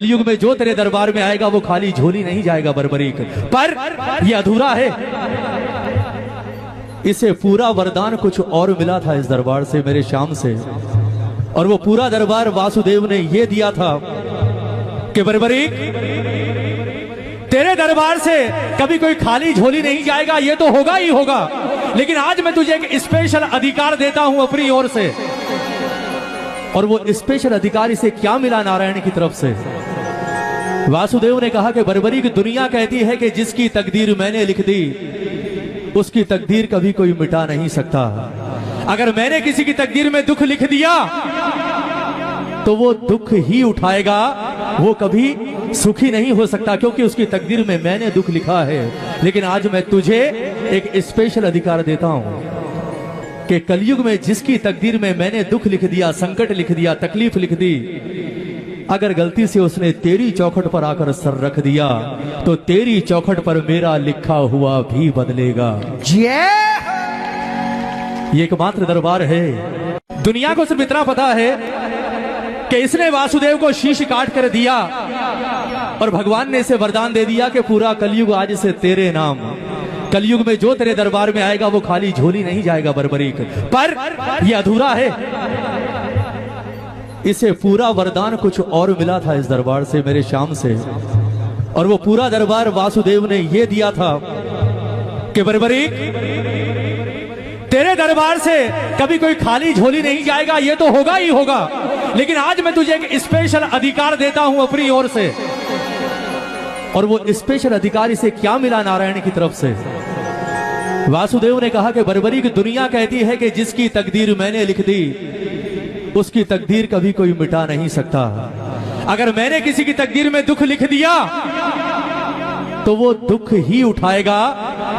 युग में जो तेरे दरबार में आएगा वो खाली झोली नहीं जाएगा बर्बरीक, पर ये अधूरा है। इसे पूरा वरदान कुछ और मिला था इस दरबार से, मेरे श्याम से, और वो पूरा दरबार वासुदेव ने ये दिया था कि बर्बरीक तेरे दरबार से कभी कोई खाली झोली नहीं जाएगा, ये तो होगा ही होगा, लेकिन आज मैं तुझे एक स्पेशल अधिकार देता हूं अपनी ओर से। और वो स्पेशल अधिकार इसे क्या मिला नारायण की तरफ से? वासुदेव ने कहा कि बर्बरीक दुनिया कहती है कि जिसकी तकदीर मैंने लिख दी उसकी तकदीर कभी कोई मिटा नहीं सकता। अगर मैंने किसी की तकदीर में दुख लिख दिया तो वो दुख ही उठाएगा, वो कभी सुखी नहीं हो सकता, क्योंकि उसकी तकदीर में मैंने दुख लिखा है। लेकिन आज मैं तुझे एक स्पेशल अधिकार देता हूं कि कलयुग में जिसकी तकदीर में मैंने दुख लिख दिया, संकट लिख दिया, तकलीफ लिख दी, अगर गलती से उसने तेरी चौखट पर आकर सर रख दिया तो तेरी चौखट पर मेरा लिखा हुआ भी बदलेगा। ये एकमात्र दरबार है। दुनिया को सिर्फ इतना पता है कि इसने वासुदेव को शीश काट कर दिया और भगवान ने इसे वरदान दे दिया कि पूरा कलयुग आज से तेरे नाम। कलयुग में जो तेरे दरबार में आएगा वो खाली झोली नहीं जाएगा बर्बरीक, पर यह अधूरा है। इसे पूरा वरदान कुछ और मिला था इस दरबार से, मेरे श्याम से, और वो पूरा दरबार वासुदेव ने ये दिया था कि बर्बरीक तेरे दरबार से कभी कोई खाली झोली नहीं जाएगा, ये तो होगा ही होगा, लेकिन आज मैं तुझे एक स्पेशल अधिकार देता हूं अपनी ओर से। और वो स्पेशल अधिकार इसे क्या मिला नारायण की तरफ से? वासुदेव ने कहा कि बर्बरीक दुनिया कहती है कि जिसकी तकदीर मैंने लिख दी उसकी तकदीर कभी कोई मिटा नहीं सकता। अगर मैंने किसी की तकदीर में दुख लिख दिया तो वो दुख ही उठाएगा,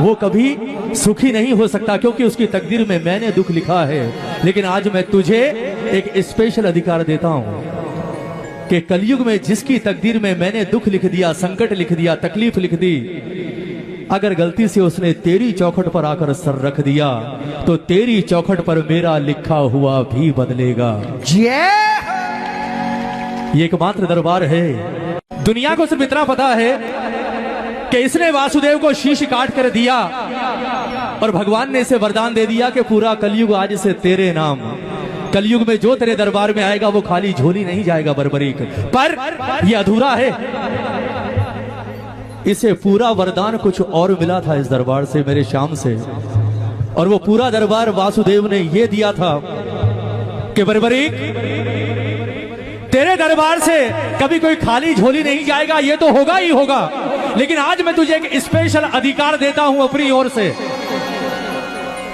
वो कभी सुखी नहीं हो सकता, क्योंकि उसकी तकदीर में मैंने दुख लिखा है। लेकिन आज मैं तुझे एक स्पेशल अधिकार देता हूं कि कलयुग में जिसकी तकदीर में मैंने दुख लिख दिया, संकट लिख दिया, तकलीफ लिख दी, अगर गलती से उसने तेरी चौखट पर आकर सर रख दिया तो तेरी चौखट पर मेरा लिखा हुआ भी बदलेगा। ये एकमात्र दरबार है। दुनिया को सिर्फ इतना पता है कि इसने वासुदेव को शीश काट कर दिया और भगवान ने इसे वरदान दे दिया कि पूरा कलयुग आज से तेरे नाम। कलयुग में जो तेरे दरबार में आएगा वो खाली झोली नहीं जाएगा बर्बरीक, पर यह अधूरा है। इसे पूरा वरदान कुछ और मिला था इस दरबार से, मेरे श्याम से, और वो पूरा दरबार वासुदेव ने ये दिया था कि बर्बरीक तेरे दरबार से कभी कोई खाली झोली नहीं जाएगा, ये तो होगा ही होगा, लेकिन आज मैं तुझे एक स्पेशल अधिकार देता हूं अपनी ओर से।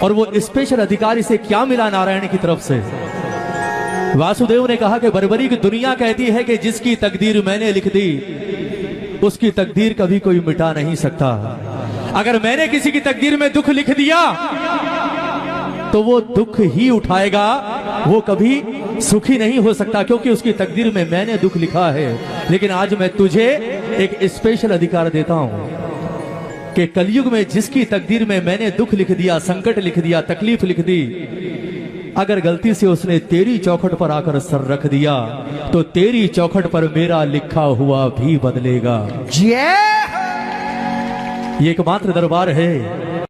और वो स्पेशल अधिकार इसे क्या मिला नारायण की तरफ से? वासुदेव ने कहा कि बर्बरीक दुनिया कहती है कि जिसकी तकदीर मैंने लिख दी उसकी तकदीर कभी कोई मिटा नहीं सकता। अगर मैंने किसी की तकदीर में दुख लिख दिया तो वो दुख ही उठाएगा, वो कभी सुखी नहीं हो सकता, क्योंकि उसकी तकदीर में मैंने दुख लिखा है। लेकिन आज मैं तुझे एक स्पेशल अधिकार देता हूं कि कलयुग में जिसकी तकदीर में मैंने दुख लिख दिया, संकट लिख दिया, तकलीफ लिख दी, अगर गलती से उसने तेरी चौखट पर आकर सर रख दिया तो तेरी चौखट पर मेरा लिखा हुआ भी बदलेगा। ये एकमात्र दरबार है।